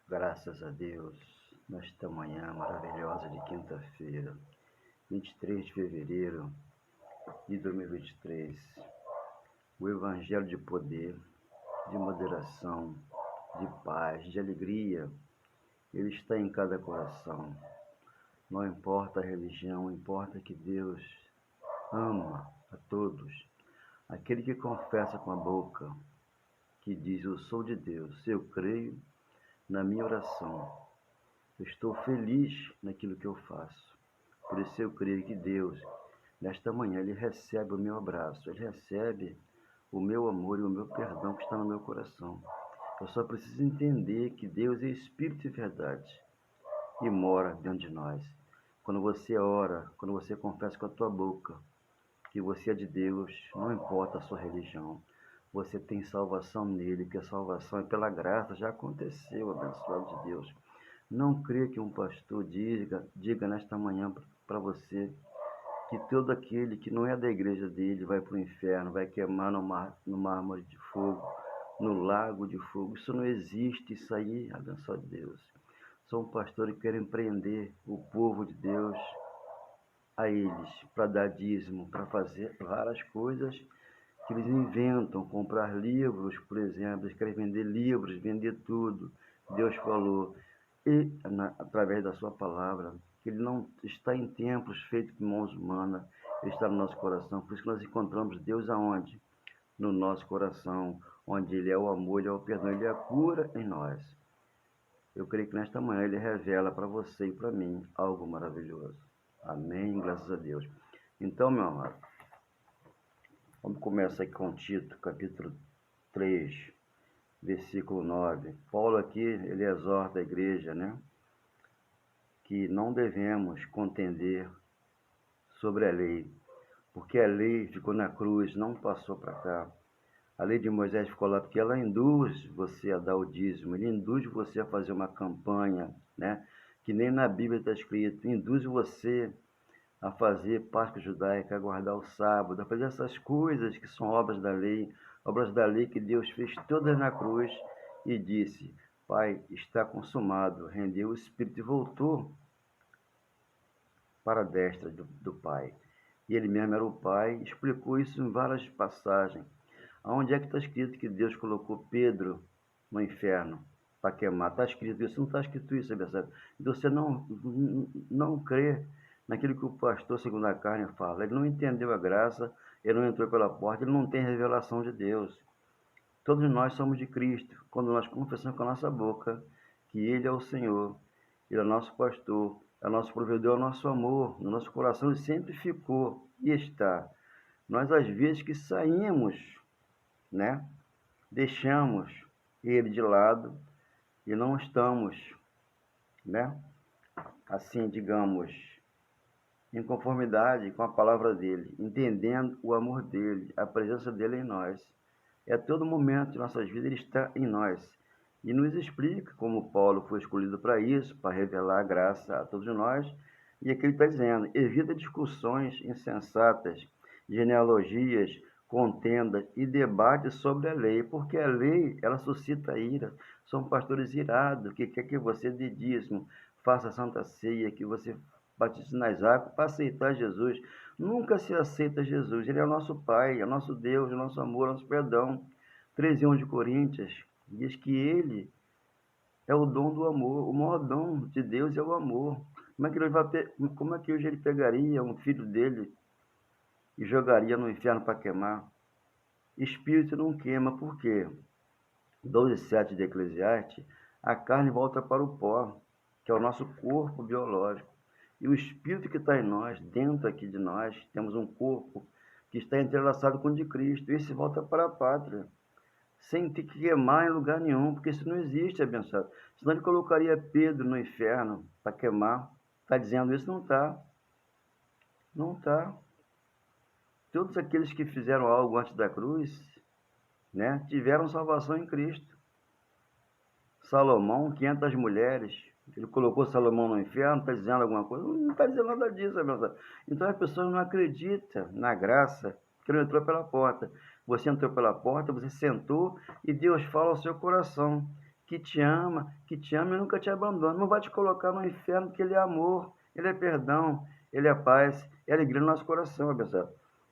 Graças a Deus, nesta manhã maravilhosa de quinta-feira, 23 de fevereiro de 2023, o Evangelho de poder, de moderação, de paz, de alegria, ele está em cada coração. Não importa a religião, importa que Deus ama a todos. Aquele que confessa com a boca, que diz: eu sou de Deus, eu creio na minha oração. Eu estou feliz naquilo que eu faço. Por isso eu creio que Deus, nesta manhã, Ele recebe o meu abraço, Ele recebe o meu amor e o meu perdão que está no meu coração. Eu só preciso entender que Deus é Espírito e verdade e mora dentro de nós. Quando você ora, quando você confessa com a tua boca que você é de Deus, não importa a sua religião, você tem salvação nele, que a salvação é pela graça, já aconteceu, abençoado de Deus. Não creia que um pastor diga nesta manhã para você que todo aquele que não é da igreja dele vai para o inferno, vai queimar no mármore de fogo, no lago de fogo. Isso não existe, isso aí, abençoado de Deus. São pastores que querem prender o povo de Deus a eles, para dar dízimo, para fazer várias coisas que eles inventam, comprar livros, por exemplo, eles querem vender livros, vender tudo. Deus falou, através da sua palavra, que Ele não está em templos feitos por mãos humanas, Ele está no nosso coração. Por isso que nós encontramos Deus aonde? No nosso coração, onde Ele é o amor, Ele é o perdão, Ele é a cura em nós. Eu creio que nesta manhã Ele revela para você e para mim algo maravilhoso. Amém, graças a Deus. Então, meu amado, vamos começar aqui com Tito, capítulo 3, versículo 9. Paulo aqui, ele exorta a igreja, né? Que não devemos contender sobre a lei, porque a lei ficou na cruz, não passou para cá. A lei de Moisés ficou lá porque ela induz você a dar o dízimo, ele induz você a fazer uma campanha, né? Que nem na Bíblia está escrito, induz você a fazer Páscoa judaica, a guardar o sábado, a fazer essas coisas que são obras da lei que Deus fez todas na cruz e disse: Pai, está consumado, rendeu o Espírito e voltou para a destra do Pai. E ele mesmo era o Pai, explicou isso em várias passagens. Aonde é que está escrito que Deus colocou Pedro no inferno para queimar? Está escrito isso? Não está escrito isso, percebe? Então você não crê naquilo que o pastor, segundo a carne, fala. Ele não entendeu a graça, ele não entrou pela porta, ele não tem revelação de Deus. Todos nós somos de Cristo, quando nós confessamos com a nossa boca que Ele é o Senhor, Ele é nosso pastor, é nosso provedor, é o nosso amor, no nosso coração Ele sempre ficou e está. Nós, às vezes, que saímos, né? Deixamos Ele de lado e não estamos, né? Assim, digamos, em conformidade com a palavra dele, entendendo o amor dele, a presença dele em nós. É a todo momento de nossas vidas ele está em nós. E nos explica como Paulo foi escolhido para isso, para revelar a graça a todos nós. E aqui ele está dizendo: evita discussões insensatas, genealogias, contendas e debates sobre a lei, porque a lei, ela suscita ira. São pastores irados que quer que você dê dízimo, faça a santa ceia, que você batize nas águas para aceitar Jesus. Nunca se aceita Jesus. Ele é o nosso Pai, é o nosso Deus, é o nosso amor, é o nosso perdão. 13:1 de Coríntios diz que Ele é o dom do amor. O maior dom de Deus é o amor. Como é que hoje Ele pegaria um filho dele e jogaria no inferno para queimar? Espírito não queima, por quê? 12:7 de Eclesiastes, a carne volta para o pó, que é o nosso corpo biológico. E o Espírito que está em nós, dentro aqui de nós, temos um corpo que está entrelaçado com o de Cristo. Esse volta para a pátria, sem ter que queimar em lugar nenhum, porque isso não existe, abençoado. Senão ele colocaria Pedro no inferno para queimar. Está dizendo isso? Não está. Não está. Todos aqueles que fizeram algo antes da cruz, né, tiveram salvação em Cristo. Salomão, 500 mulheres, ele colocou Salomão no inferno, está dizendo alguma coisa? Não está dizendo nada disso, abençoado. Então as pessoas não acreditam na graça, que não entrou pela porta. Você entrou pela porta, você sentou e Deus fala ao seu coração que te ama e nunca te abandona. Não vai te colocar no inferno, porque Ele é amor, Ele é perdão, Ele é paz, é alegria no nosso coração, pessoal.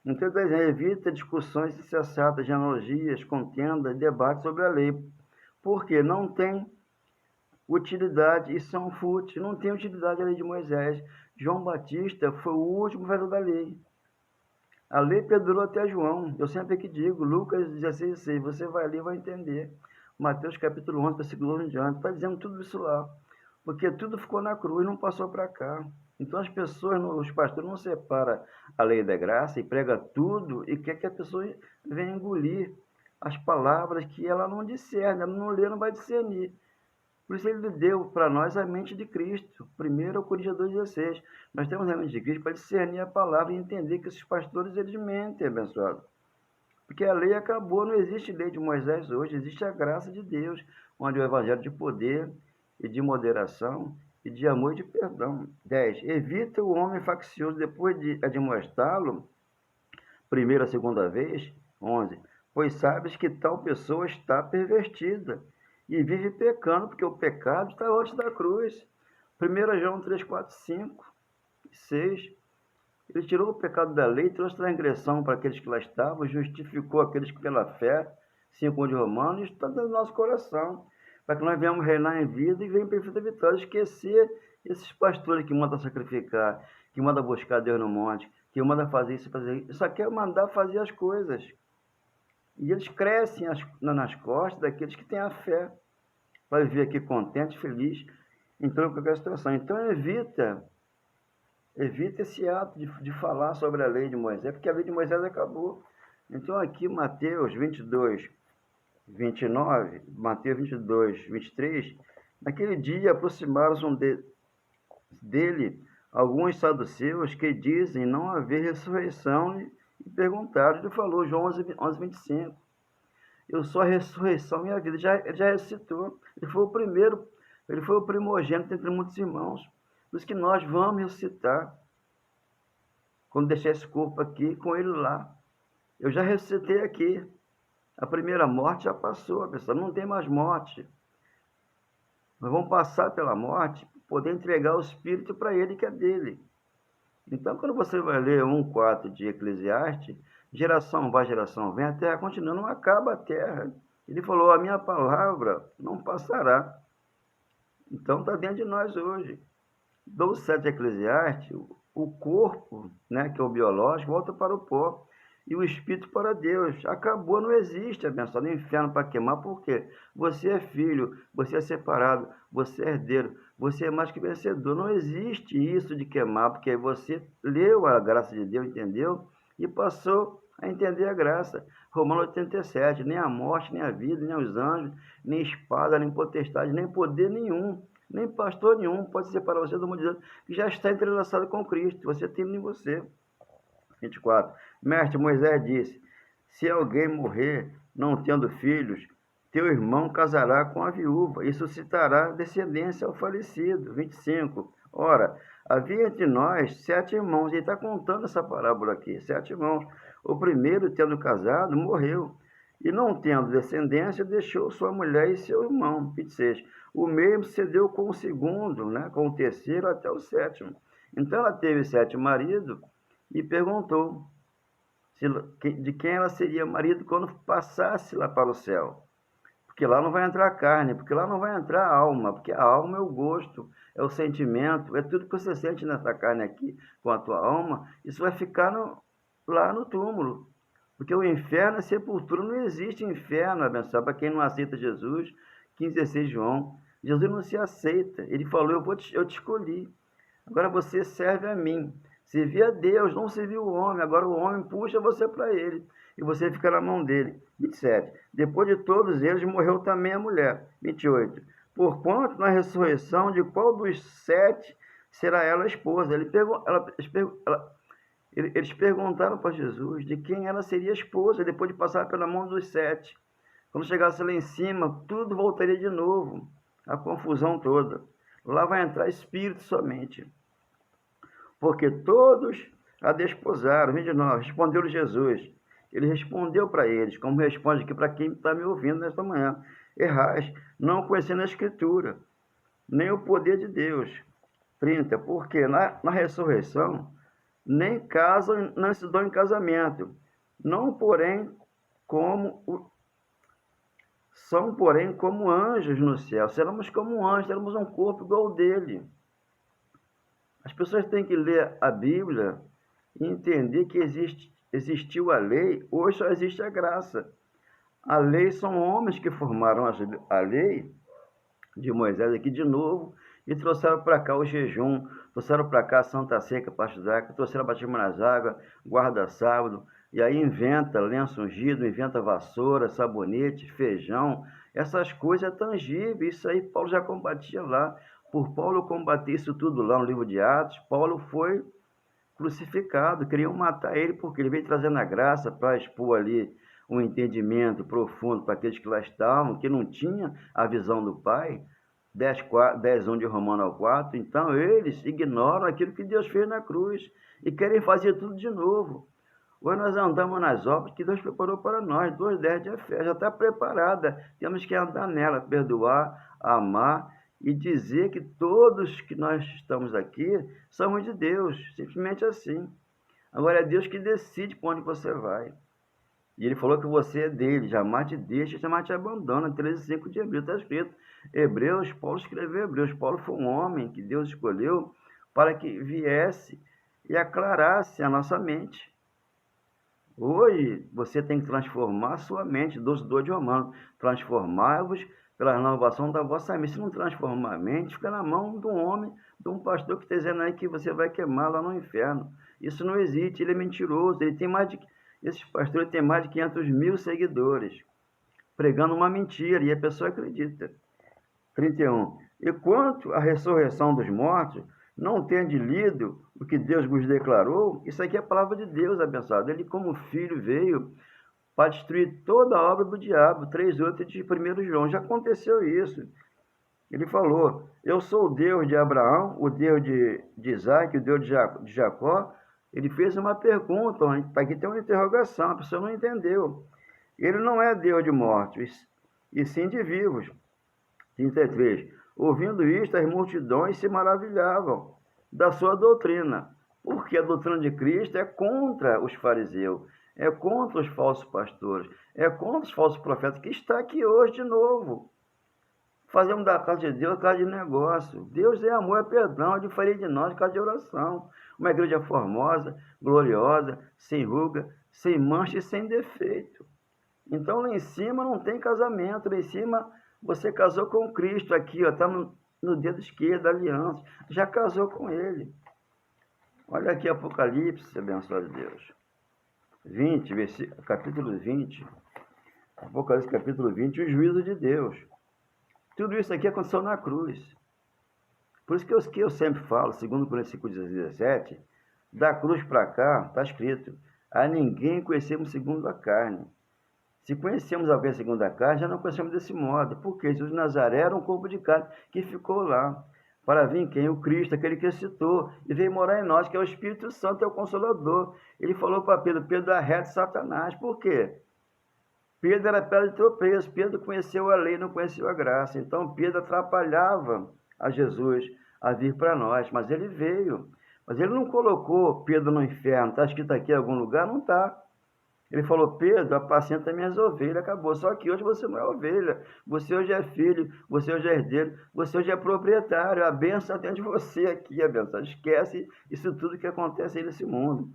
Então, evita discussões insensatas, genealogias, contendas, debates sobre a lei, porque não tem utilidade e são fúteis, não tem utilidade a lei de Moisés. João Batista foi o último vereador da lei. A lei perdurou até João. Eu sempre que digo, Lucas 16,6, você vai ler e vai entender. Mateus capítulo 11, versículo 1 em diante, está dizendo tudo isso lá. Porque tudo ficou na cruz, não passou para cá. Então as pessoas, os pastores não separam a lei da graça e prega tudo e quer que a pessoa venha engolir as palavras que ela não discerne, ela não lê, não vai discernir. Por isso ele deu para nós a mente de Cristo. 1 Coríntios 2,16. Nós temos a mente de Cristo para discernir a palavra e entender que esses pastores, eles mentem, abençoado. Porque a lei acabou, não existe lei de Moisés hoje, existe a graça de Deus, onde o evangelho de poder e de moderação e de amor e de perdão. 10. Evita o homem faccioso depois de admoestá-lo, primeira, segunda vez. 11. Pois sabes que tal pessoa está pervertida e vive pecando, porque o pecado está antes da cruz. 1 João 3, 4, 5 e 6. Ele tirou o pecado da lei, trouxe transgressão para aqueles que lá estavam, justificou aqueles que pela fé, 5 de Romanos, isso está dentro do nosso coração, para que nós venhamos reinar em vida e venhamos em perfeita vitória. Esquecer esses pastores que mandam sacrificar, que mandam buscar Deus no monte, que mandam fazer isso, fazer isso. Isso aqui é mandar fazer as coisas. E eles crescem nas costas daqueles que têm a fé, para viver aqui contente, feliz, em toda qualquer situação. Então evita esse ato de falar sobre a lei de Moisés, porque a lei de Moisés acabou. Então aqui Mateus 22, 29, Mateus 22, 23, naquele dia aproximaram-se dele alguns saduceus que dizem não haver ressurreição e perguntaram. Ele falou, João 11, 25, eu sou a ressurreição e a vida. Ele já ressuscitou, ele foi o primeiro, ele foi o primogênito entre muitos irmãos. Por isso que nós vamos ressuscitar quando deixar esse corpo aqui com ele lá. Eu já ressuscitei aqui. A primeira morte já passou, pessoal. Não tem mais morte. Nós vamos passar pela morte, poder entregar o Espírito para ele, que é dele. Então, quando você vai ler 1,4 de Eclesiastes, geração vai, geração vem, a terra continua, não acaba a terra. Ele falou, a minha palavra não passará. Então, está dentro de nós hoje. 12,7 de Eclesiastes, o corpo, né, que é o biológico, volta para o pó. E o espírito para Deus. Acabou, não existe, abençoado, inferno para queimar. Por quê? Você é filho, você é separado, você é herdeiro, você é mais que vencedor. Não existe isso de queimar, porque você leu a graça de Deus, entendeu? E passou a entender a graça. Romanos 87, nem a morte, nem a vida, nem os anjos, nem espada, nem potestade, nem poder nenhum, nem pastor nenhum pode separar você do mundo de Deus, que já está entrelaçado com Cristo. Você tem em você. 24. Mestre, Moisés disse, se alguém morrer não tendo filhos, teu irmão casará com a viúva e suscitará descendência ao falecido. 25. Ora, havia entre nós 7 irmãos, ele está contando essa parábola aqui, 7 irmãos. O primeiro, tendo casado, morreu, e não tendo descendência, deixou sua mulher e seu irmão. 26. O mesmo sucedeu com o segundo, né, com o terceiro até o 7º. Então ela teve 7 maridos, e perguntou de quem ela seria marido quando passasse lá para o céu. Porque lá não vai entrar carne, porque lá não vai entrar alma, porque a alma é o gosto, é o sentimento, é tudo que você sente nessa carne aqui com a tua alma, isso vai ficar lá no túmulo. Porque o inferno é sepultura, não existe inferno, abençoado, para quem não aceita Jesus. 15,16 João. Jesus não se aceita, ele falou, eu te escolhi, agora você serve a mim. Servir a Deus, não servir o homem. Agora o homem puxa você para ele. E você fica na mão dele. 27. Depois de todos eles, morreu também a mulher. 28. Porquanto na ressurreição, de qual dos 7 será ela esposa? Eles perguntaram para Jesus de quem ela seria esposa, depois de passar pela mão dos 7. Quando chegasse lá em cima, tudo voltaria de novo. A confusão toda. Lá vai entrar espírito somente. Porque todos a desposaram. 29. Respondeu-lhe Jesus. Ele respondeu para eles, como responde aqui para quem está me ouvindo nesta manhã. Errais, não conhecendo a Escritura, nem o poder de Deus. 30. Porque na ressurreição, nem casam, não se dão em casamento, não porém são porém como anjos no céu. Seremos como anjos, teremos um corpo igual ao dele. As pessoas têm que ler a Bíblia e entender que existiu a lei, hoje só existe a graça. A lei são homens que formaram a lei de Moisés aqui de novo e trouxeram para cá o jejum, trouxeram para cá a Santa Seca, Pasto d'Arca, trouxeram batismo nas águas, guarda sábado, e aí inventa lenço ungido, inventa vassoura, sabonete, feijão, essas coisas tangíveis, isso aí Paulo já combatia lá. Por Paulo combater isso tudo lá no livro de Atos, Paulo foi crucificado, queriam matar ele porque ele veio trazendo a graça para expor ali um entendimento profundo para aqueles que lá estavam, que não tinham a visão do Pai, 10:1 de Romanos 4, então eles ignoram aquilo que Deus fez na cruz e querem fazer tudo de novo. Hoje nós andamos nas obras que Deus preparou para nós, 2:10 de Efésios, já está preparada, temos que andar nela, perdoar, amar e dizer que todos que nós estamos aqui somos de Deus, simplesmente assim. Agora é Deus que decide para onde você vai. E ele falou que você é dele, jamais te deixa, jamais te abandona. 13:5 de Hebreus está escrito. Hebreus, Paulo escreveu Hebreus. Paulo foi um homem que Deus escolheu para que viesse e aclarasse a nossa mente. Hoje você tem que transformar a sua mente, 12:2 de Romanos. Transformai-vos pela renovação da vossa mente. Se não transformar a mente, fica na mão de um homem, de um pastor que está dizendo aí que você vai queimar lá no inferno. Isso não existe, ele é mentiroso. Esse pastor tem mais de 500 mil seguidores, pregando uma mentira, e a pessoa acredita. 31. E quanto à ressurreição dos mortos, não tende lido o que Deus vos declarou? Isso aqui é a palavra de Deus, abençoado. Ele, como filho, veio para destruir toda a obra do diabo. 3:8 de 1 João. Já aconteceu isso. Ele falou, eu sou o Deus de Abraão, o Deus de Isaac, o Deus de Jacó. Ele fez uma pergunta, aqui tem uma interrogação, a pessoa não entendeu. Ele não é Deus de mortos, e sim de vivos. 33. Ouvindo isto, as multidões se maravilhavam da sua doutrina, porque a doutrina de Cristo é contra os fariseus, é contra os falsos pastores, é contra os falsos profetas, que está aqui hoje de novo. Fazemos da casa de Deus casa de negócio. Deus é amor, é perdão, é diferente de nós, casa de oração. Uma igreja formosa, gloriosa, sem ruga, sem mancha e sem defeito. Então lá em cima não tem casamento, lá em cima você casou com Cristo, aqui está no dedo esquerdo da aliança, já casou com Ele. Olha aqui Apocalipse, abençoado de Deus. 20, capítulo 20, Apocalipse capítulo 20, o juízo de Deus. Tudo isso aqui aconteceu na cruz. Por isso que eu sempre falo, segundo Coríntios 5:17, da cruz para cá, está escrito, a ninguém conhecemos segundo a carne. Se conhecemos alguém segundo a carne, já não conhecemos desse modo, porque Jesus de Nazaré era um corpo de carne que ficou lá. Para vir quem? O Cristo, aquele que ressuscitou, e veio morar em nós, que é o Espírito Santo, é o Consolador. Ele falou para Pedro, Pedro arreta Satanás. Por quê? Pedro era pedra de tropeço, Pedro conheceu a lei, não conheceu a graça. Então Pedro atrapalhava a Jesus a vir para nós, mas ele veio. Mas ele não colocou Pedro no inferno, está escrito aqui em algum lugar? Não está. Ele falou, Pedro, apacenta minhas ovelhas, acabou. Só que hoje você não é ovelha, você hoje é filho, você hoje é herdeiro, você hoje é proprietário. A bênção está dentro de você aqui, a bênção. Esquece isso tudo que acontece aí nesse mundo.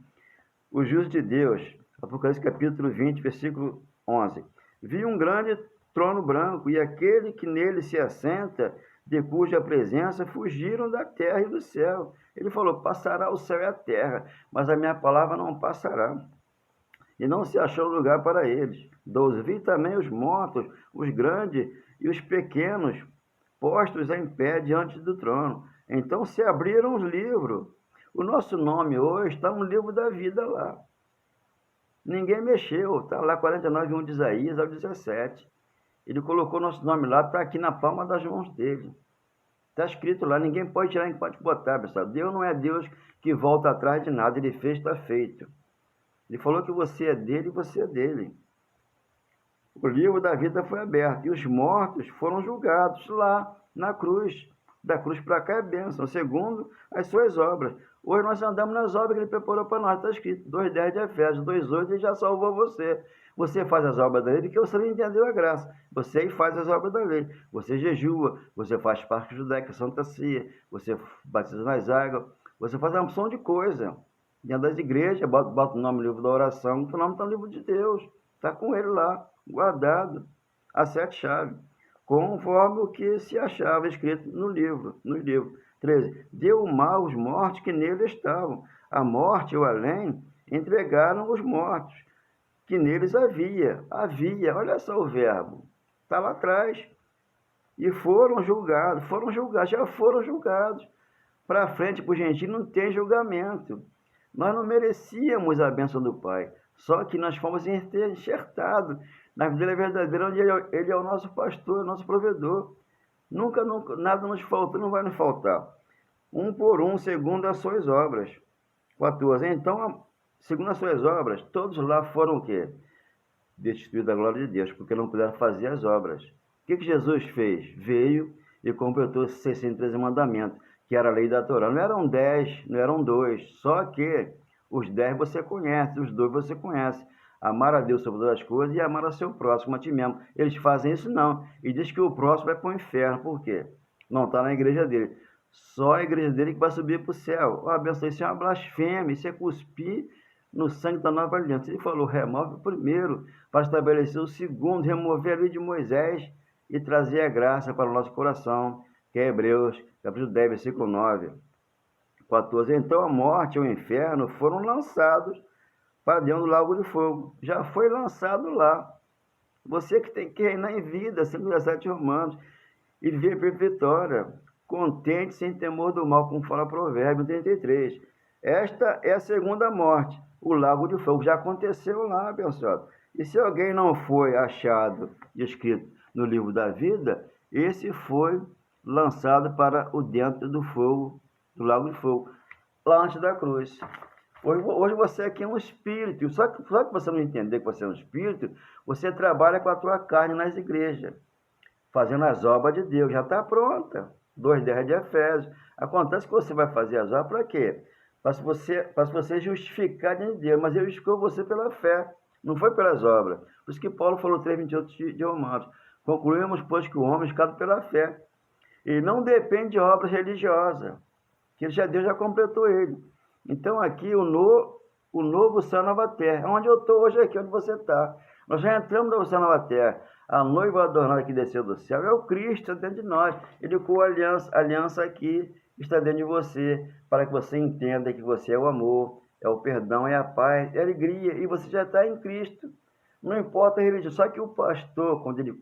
O juízo de Deus, Apocalipse capítulo 20, versículo 11. Vi um grande trono branco, e aquele que nele se assenta, de cuja presença fugiram da terra e do céu. Ele falou, passará o céu e a terra, mas a minha palavra não passará. E não se achou lugar para eles. 12. Vi também os mortos, os grandes e os pequenos, postos em pé diante do trono. Então se abriram os livros. O nosso nome hoje está no livro da vida lá. Ninguém mexeu, está lá 49:1 de Isaías ao 17. Ele colocou nosso nome lá, está aqui na palma das mãos dele. Está escrito lá, ninguém pode tirar, ninguém pode botar, pessoal. Deus não é Deus que volta atrás de nada, ele fez, está feito. Ele falou que você é dele e você é dele. o livro da vida foi aberto e os mortos foram julgados lá na cruz. Da cruz para cá é bênção, segundo as suas obras. Hoje nós andamos nas obras que ele preparou para nós, está escrito, 2,10 de Efésios, 2,8, ele já salvou você. Você faz as obras da lei porque você não entendeu a graça. Você aí faz as obras da lei. Você jejua, você faz parte judaica, Santa Ceia, você batiza nas águas, você faz uma opção de coisa. Dentro das igrejas, bota o nome no livro da oração, o nome está no livro de Deus. Está com ele lá, guardado, as 7 chaves, conforme o que se achava escrito no livro. 13. Deu mal aos mortos que nele estavam. A morte e o além entregaram os mortos que neles havia. Olha só o verbo. Está lá atrás. E foram julgados. Já foram julgados. Para frente, para o gentil, não tem julgamento. Nós não merecíamos a bênção do Pai. Só que nós fomos enxertados na vida verdadeira, onde Ele é o nosso pastor, o nosso provedor. Nunca, nada nos faltou, não vai nos faltar. Um por um, segundo as suas obras. 14. Então, segundo as suas obras, todos lá foram o quê? Destituídos da glória de Deus, porque não puderam fazer as obras. O que Jesus fez? Veio e completou os 613 mandamentos, que era a lei da Torá. Não eram 10, não eram 2, só que os 10 você conhece, os 2 você conhece. Amar a Deus sobre todas as coisas e amar a seu próximo, a ti mesmo. Eles fazem isso não. E diz que o próximo vai para o inferno. Por quê? Não está na igreja dele. Só a igreja dele que vai subir para o céu. Oh, abençoe, isso é uma blasfêmia, isso é cuspir no sangue da nova aliança. Ele falou, remove o primeiro, para estabelecer o segundo, remover a lei de Moisés e trazer a graça para o nosso coração, que é Hebreus, capítulo 10, versículo 9. 14. Então a morte e o inferno foram lançados para dentro do lago de fogo. Já foi lançado lá. Você que tem que reinar em vida, 117 Romanos, e viver por vitória, contente sem temor do mal, como fala Provérbio 33. Esta é a segunda morte, o lago de fogo. Já aconteceu lá, abençoado. E se alguém não foi achado escrito no livro da vida, esse foi lançado para o dentro do fogo, do lago de fogo, lá antes da cruz. Hoje você aqui é um espírito, só que você não entender que você é um espírito, você trabalha com a tua carne nas igrejas, fazendo as obras de Deus, já está pronta. 2,10 de Efésios. Acontece que você vai fazer as obras para quê? Para você justificar diante de Deus, mas ele justificou você pela fé, não foi pelas obras. Por isso que Paulo falou 3,28 de Romanos. Concluímos, pois, que o homem é justificado pela fé. Ele não depende de obras religiosas, que Deus já completou ele. Então aqui o novo céu e nova terra, onde eu estou hoje aqui, onde você está. Nós já entramos no novo céu e nova terra. A noiva adornada que desceu do céu é o Cristo dentro de nós. Ele com a aliança aqui está dentro de você, para que você entenda que você é o amor, é o perdão, é a paz, é a alegria, e você já está em Cristo. Não importa a religião, só que o pastor, quando ele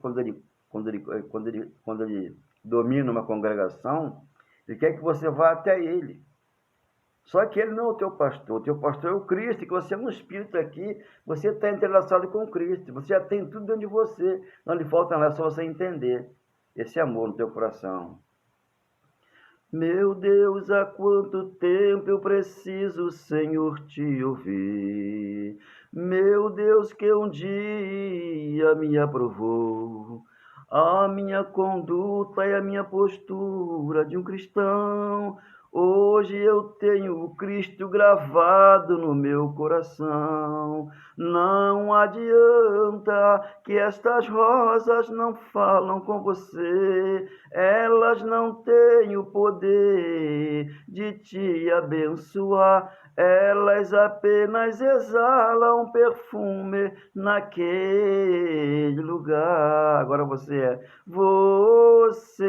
domina uma congregação, ele quer que você vá até ele. Só que ele não é o teu pastor é o Cristo, que você é um espírito aqui, você está entrelaçado com Cristo, você já tem tudo dentro de você, não lhe falta nada, é só você entender esse amor no teu coração. Meu Deus, há quanto tempo eu preciso, Senhor, te ouvir. Meu Deus, que um dia me aprovou a minha conduta e a minha postura de um cristão. Hoje eu tenho o Cristo gravado no meu coração. Não adianta que estas rosas não falam com você, elas não têm o poder de te abençoar, elas apenas exalam perfume naquele lugar. Agora você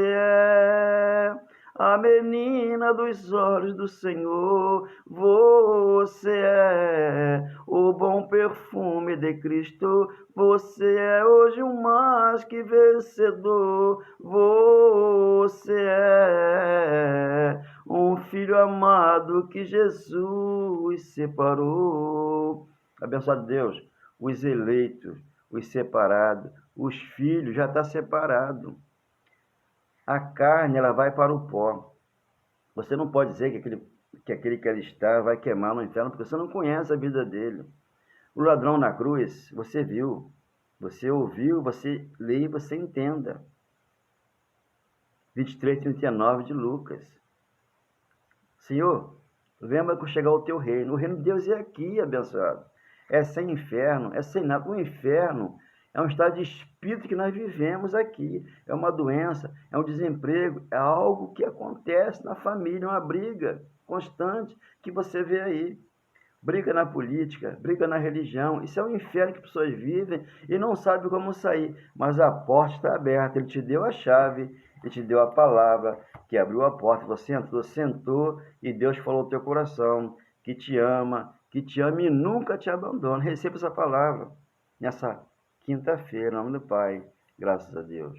é a menina dos olhos do Senhor, você é o bom perfume de Cristo, você é hoje um mais que vencedor, você é um filho amado que Jesus separou. Abençoado Deus, os eleitos, os separados, os filhos já está separado. A carne, ela vai para o pó. Você não pode dizer que aquele que ela está vai queimar no inferno, porque você não conhece a vida dele. O ladrão na cruz, você viu. Você ouviu, você lê e você entenda. 23:39 de Lucas. Senhor, lembra que chegar o teu reino. O reino de Deus é aqui, abençoado. É sem inferno, é sem nada. O inferno é um estado de espírito que nós vivemos aqui. É uma doença, é um desemprego, é algo que acontece na família, uma briga constante que você vê aí. Briga na política, briga na religião. Isso é um inferno que pessoas vivem e não sabem como sair. Mas a porta está aberta. Ele te deu a chave, ele te deu a palavra, que abriu a porta. Você entrou, sentou e Deus falou no teu coração que te ama e nunca te abandona. Receba essa palavra nessa quinta-feira, em nome do Pai. Graças a Deus.